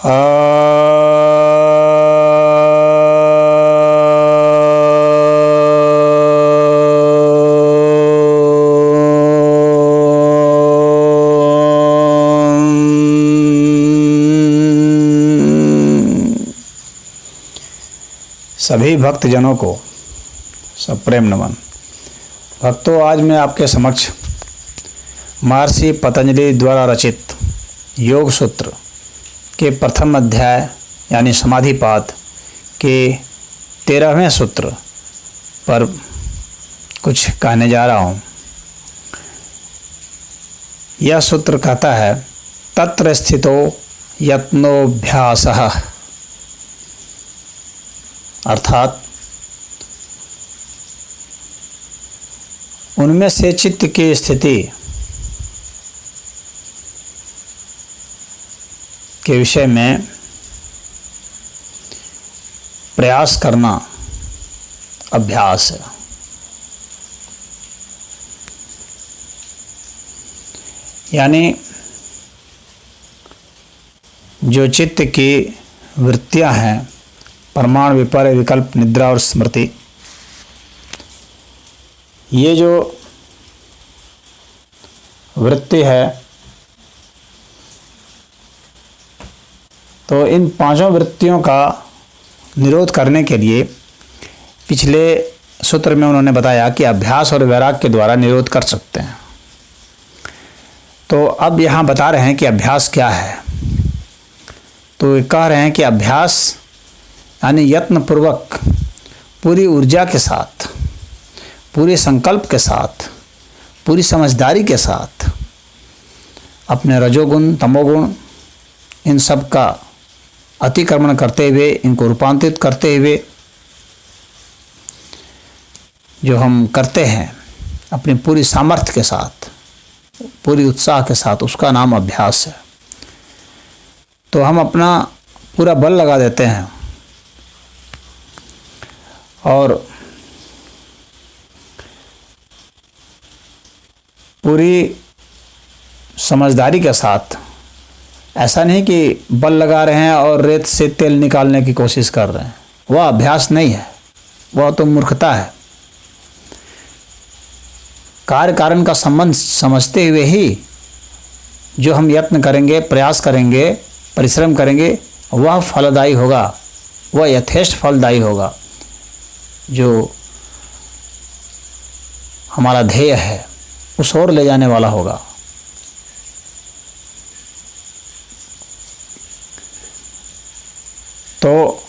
सभी भक्तजनों को सप्रेम नमन। भक्तों, आज मैं आपके समक्ष महर्षि पतंजलि द्वारा रचित योग सूत्र के प्रथम अध्याय यानी समाधिपाद के 13वें सूत्र पर कुछ कहने जा रहा हूँ। यह सूत्र कहता है, तत्र स्थितो यत्नोभ्यासः, अर्थात उनमें से चित्त की स्थिति के विषय में प्रयास करना अभ्यास है। यानी जो चित्त की वृत्तियां हैं, प्रमाण, विपर्य, विकल्प, निद्रा और स्मृति, ये जो वृत्ति है, तो इन पांचों वृत्तियों का निरोध करने के लिए पिछले सूत्र में उन्होंने बताया कि अभ्यास और वैराग्य के द्वारा निरोध कर सकते हैं। तो अब यहाँ बता रहे हैं कि अभ्यास क्या है। तो ये कह रहे हैं कि अभ्यास यानी यत्नपूर्वक, पूरी ऊर्जा के साथ, पूरे संकल्प के साथ, पूरी समझदारी के साथ अपने रजोगुण, तमोगुण, इन सब का अतिक्रमण करते हुए, इनको रूपांतरित करते हुए जो हम करते हैं अपनी पूरी सामर्थ्य के साथ, पूरी उत्साह के साथ, उसका नाम अभ्यास है। तो हम अपना पूरा बल लगा देते हैं और पूरी समझदारी के साथ, ऐसा नहीं कि बल लगा रहे हैं और रेत से तेल निकालने की कोशिश कर रहे हैं, वह अभ्यास नहीं है, वह तो मूर्खता है। कार्य कारण का संबंध समझते हुए ही जो हम यत्न करेंगे, प्रयास करेंगे, परिश्रम करेंगे, वह फलदायी होगा, वह यथेष्ट फलदायी होगा। जो हमारा ध्येय है उस ओर ले जाने वाला होगा। तो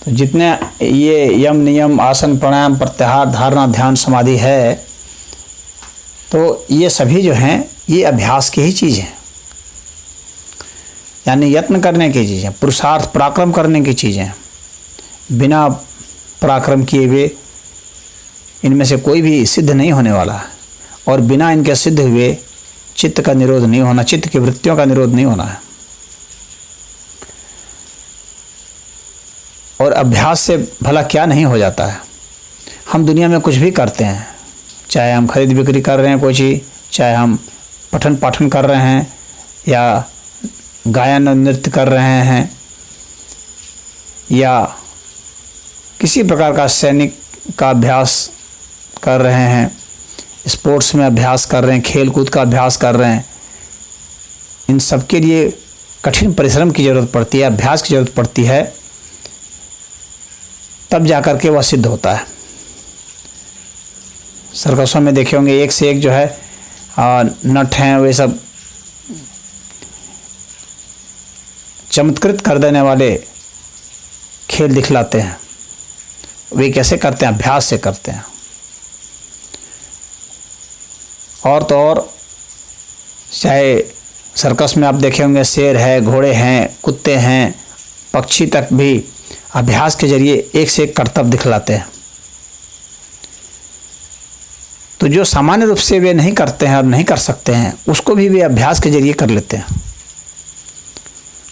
जितने ये यम, नियम, आसन, प्राणायाम, प्रत्याहार, धारणा, ध्यान, समाधि है, तो ये सभी जो हैं ये अभ्यास की ही चीज़ हैं, यानी यत्न करने की चीज़ें, पुरुषार्थ, पराक्रम करने की चीज़ें। बिना पराक्रम किए हुए इनमें से कोई भी सिद्ध नहीं होने वाला है, और बिना इनके सिद्ध हुए चित्त का निरोध नहीं होना, चित्त की वृत्तियों का निरोध नहीं होना है। और अभ्यास से भला क्या नहीं हो जाता है। हम दुनिया में कुछ भी करते हैं, चाहे हम खरीद बिक्री कर रहे हैं कोई चीज़, चाहे हम पठन पाठन कर रहे हैं, या गायन नृत्य कर रहे हैं, या किसी प्रकार का सैनिक का अभ्यास कर रहे हैं, स्पोर्ट्स में अभ्यास कर रहे हैं, खेल कूद का अभ्यास कर रहे हैं, इन सब के लिए कठिन परिश्रम की ज़रूरत पड़ती है, अभ्यास की ज़रूरत पड़ती है, तब जाकर के वह सिद्ध होता है। सर्कसों में देखे होंगे एक से एक जो है नट हैं, वे सब चमत्कृत कर देने वाले खेल दिखलाते हैं। वे कैसे करते हैं? अभ्यास से करते हैं। और तो और चाहे सर्कस में आप देखे होंगे शेर है, घोड़े हैं, कुत्ते हैं, पक्षी तक भी अभ्यास के जरिए एक से एक करतब दिखलाते हैं। तो जो सामान्य रूप से वे नहीं करते हैं और नहीं कर सकते हैं, उसको भी वे अभ्यास के जरिए कर लेते हैं।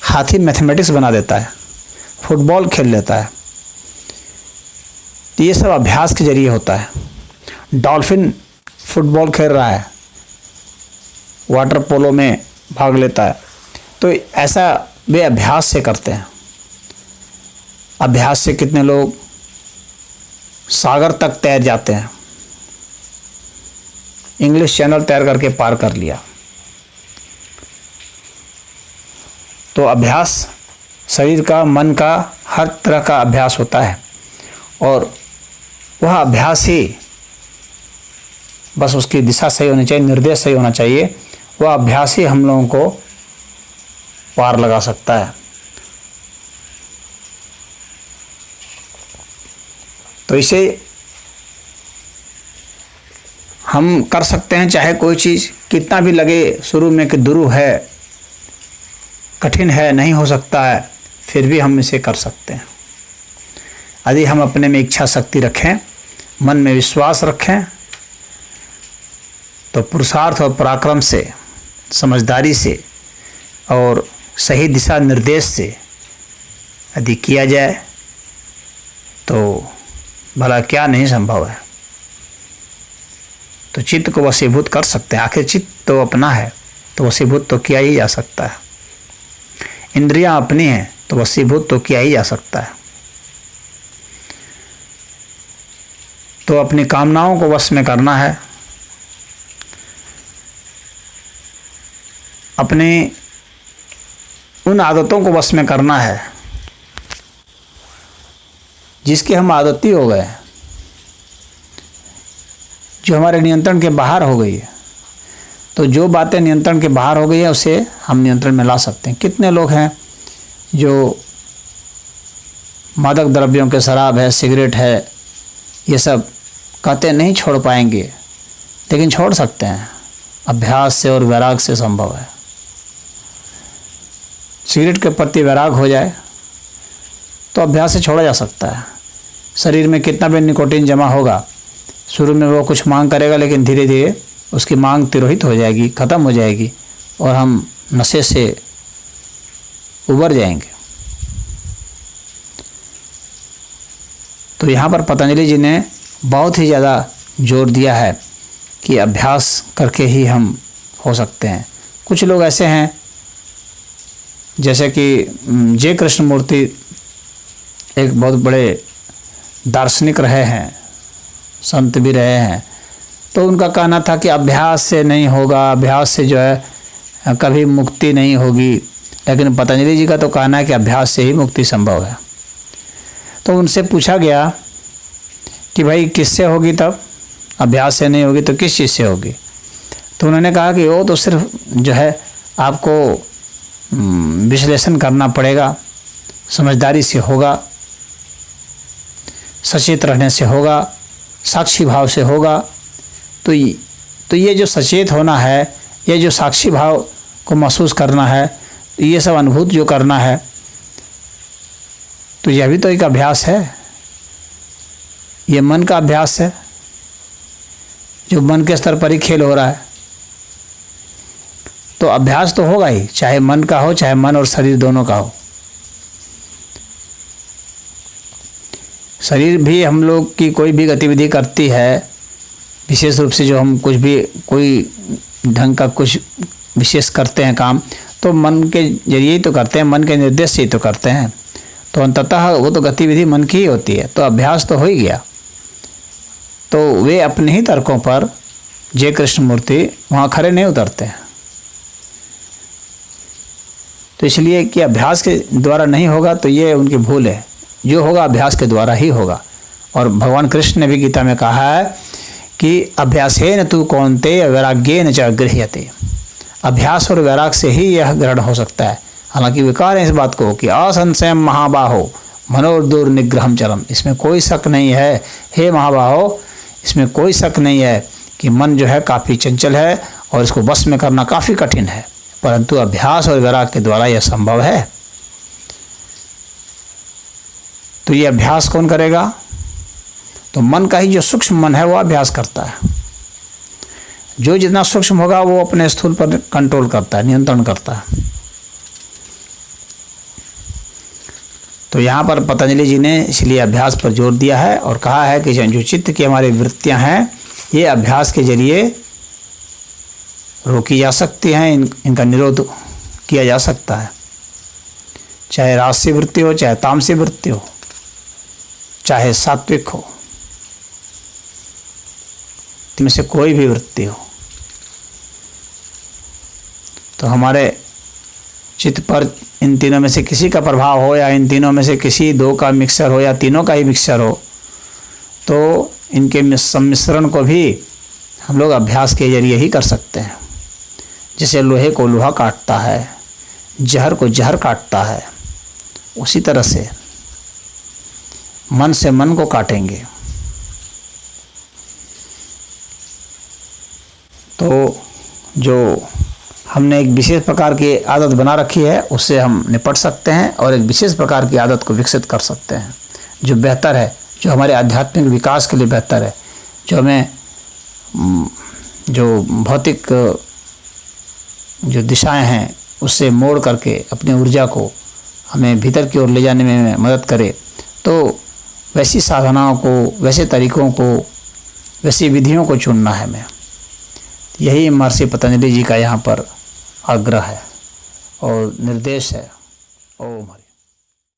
हाथी मैथमेटिक्स बना देता है, फुटबॉल खेल लेता है, तो ये सब अभ्यास के जरिए होता है। डॉल्फिन फुटबॉल खेल रहा है, वाटर पोलो में भाग लेता है, तो ऐसा वे अभ्यास से करते हैं। अभ्यास से कितने लोग सागर तक तैर जाते हैं, इंग्लिश चैनल तैर करके पार कर लिया। तो अभ्यास शरीर का, मन का, हर तरह का अभ्यास होता है और वह अभ्यास ही, बस उसकी दिशा सही होनी चाहिए, निर्देश सही होना चाहिए, वह अभ्यास ही हम लोगों को पार लगा सकता है। तो इसे हम कर सकते हैं, चाहे कोई चीज़ कितना भी लगे शुरू में कि दुरूह है, कठिन है, नहीं हो सकता है, फिर भी हम इसे कर सकते हैं यदि हम अपने में इच्छा शक्ति रखें, मन में विश्वास रखें, तो पुरुषार्थ और पराक्रम से, समझदारी से और सही दिशा निर्देश से यदि किया जाए तो भला क्या नहीं संभव है। तो चित्त को वशीभूत कर सकते हैं। आखिर चित्त तो अपना है, तो वशीभूत तो किया ही जा सकता है। इंद्रियां अपनी हैं, तो वशीभूत तो किया ही जा सकता है। तो अपनी कामनाओं को वश में करना है, अपनी उन आदतों को वश में करना है जिसके हम आदती हो गए, जो हमारे नियंत्रण के बाहर हो गई है। तो जो बातें नियंत्रण के बाहर हो गई है उसे हम नियंत्रण में ला सकते हैं। कितने लोग हैं जो मादक द्रव्यों के, शराब है, सिगरेट है, ये सब कहते नहीं छोड़ पाएंगे, लेकिन छोड़ सकते हैं। अभ्यास से और वैराग से संभव है। सिगरेट के प्रति वैराग हो जाए तो अभ्यास से छोड़ा जा सकता है। शरीर में कितना भी निकोटीन जमा होगा, शुरू में वो कुछ मांग करेगा, लेकिन धीरे धीरे उसकी मांग तिरोहित हो जाएगी, ख़त्म हो जाएगी और हम नशे से उबर जाएंगे। तो यहाँ पर पतंजलि जी ने बहुत ही ज़्यादा जोर दिया है कि अभ्यास करके ही हम हो सकते हैं। कुछ लोग ऐसे हैं जैसे कि जय कृष्णमूर्ति एक बहुत बड़े दार्शनिक रहे हैं, संत भी रहे हैं। तो उनका कहना था कि अभ्यास से नहीं होगा, अभ्यास से जो है कभी मुक्ति नहीं होगी। लेकिन पतंजलि जी का तो कहना है कि अभ्यास से ही मुक्ति संभव है। तो उनसे पूछा गया कि भाई किससे होगी, तब अभ्यास से नहीं होगी तो किस चीज़ से होगी? तो उन्होंने कहा कि वो तो सिर्फ जो है आपको विश्लेषण करना पड़ेगा, समझदारी से होगा, सचेत रहने से होगा, साक्षी भाव से होगा। तो ये जो सचेत होना है, ये जो साक्षी भाव को महसूस करना है, ये सब अनुभूत जो करना है, तो यह भी तो एक अभ्यास है। ये मन का अभ्यास है, जो मन के स्तर पर ही खेल हो रहा है। तो अभ्यास तो होगा ही, चाहे मन का हो, चाहे मन और शरीर दोनों का हो। शरीर भी हम लोग की कोई भी गतिविधि करती है, विशेष रूप से जो हम कुछ भी कोई ढंग का कुछ विशेष करते हैं काम, तो मन के जरिए ही तो करते हैं, मन के निर्देश से ही तो करते हैं। तो अंततः वो तो गतिविधि मन की ही होती है। तो अभ्यास तो हो ही गया। तो वे अपने ही तर्कों पर जय कृष्णमूर्ति वहाँ खड़े नहीं उतरते हैं। तो इसलिए कि अभ्यास के द्वारा नहीं होगा तो ये उनकी भूल है। जो होगा अभ्यास के द्वारा ही होगा। और भगवान कृष्ण ने भी गीता में कहा है कि अभ्यासेन तु कौन्तेय वैराग्येन च गृह्यते। अभ्यास और वैराग से ही यह ग्रहण हो सकता है। हालांकि विकार है इस बात को कि असंशयम महाबाहो मनोदुर्निग्रहम चरम। इसमें कोई शक नहीं है, हे महाबाहो, इसमें कोई शक नहीं है कि मन जो है काफ़ी चंचल है और इसको बस में करना काफ़ी कठिन है, परंतु अभ्यास और वैराग के द्वारा यह संभव है। तो ये अभ्यास कौन करेगा? तो मन का ही जो सूक्ष्म मन है वो अभ्यास करता है। जो जितना सूक्ष्म होगा वो अपने स्थूल पर कंट्रोल करता है, नियंत्रण करता है। तो यहाँ पर पतंजलि जी ने इसलिए अभ्यास पर जोर दिया है और कहा है कि जो चित्त की हमारी वृत्तियाँ हैं ये अभ्यास के जरिए रोकी जा सकती हैं, इनका निरोध किया जा सकता है, चाहे राजसी वृत्ति हो, चाहे तामसी वृत्ति हो, चाहे सात्विक हो, इनमें से कोई भी वृत्ति हो। तो हमारे चित्त पर इन तीनों में से किसी का प्रभाव हो, या इन तीनों में से किसी दो का मिक्सर हो, या तीनों का ही मिक्सर हो, तो इनके सम्मिश्रण को भी हम लोग अभ्यास के जरिए ही कर सकते हैं। जैसे लोहे को लोहा काटता है, जहर को जहर काटता है, उसी तरह से मन से मन को काटेंगे। तो जो हमने एक विशेष प्रकार की आदत बना रखी है, उससे हम निपट सकते हैं और एक विशेष प्रकार की आदत को विकसित कर सकते हैं, जो बेहतर है, जो हमारे आध्यात्मिक विकास के लिए बेहतर है, जो हमें जो भौतिक जो दिशाएं हैं उससे मोड़ करके अपनी ऊर्जा को हमें भीतर की ओर ले जाने में मदद करे। तो वैसी साधनाओं को, वैसे तरीक़ों को, वैसी विधियों को चुनना है हमें। यही महर्षि पतंजलि जी का यहाँ पर आग्रह है और निर्देश है। ओम हरि।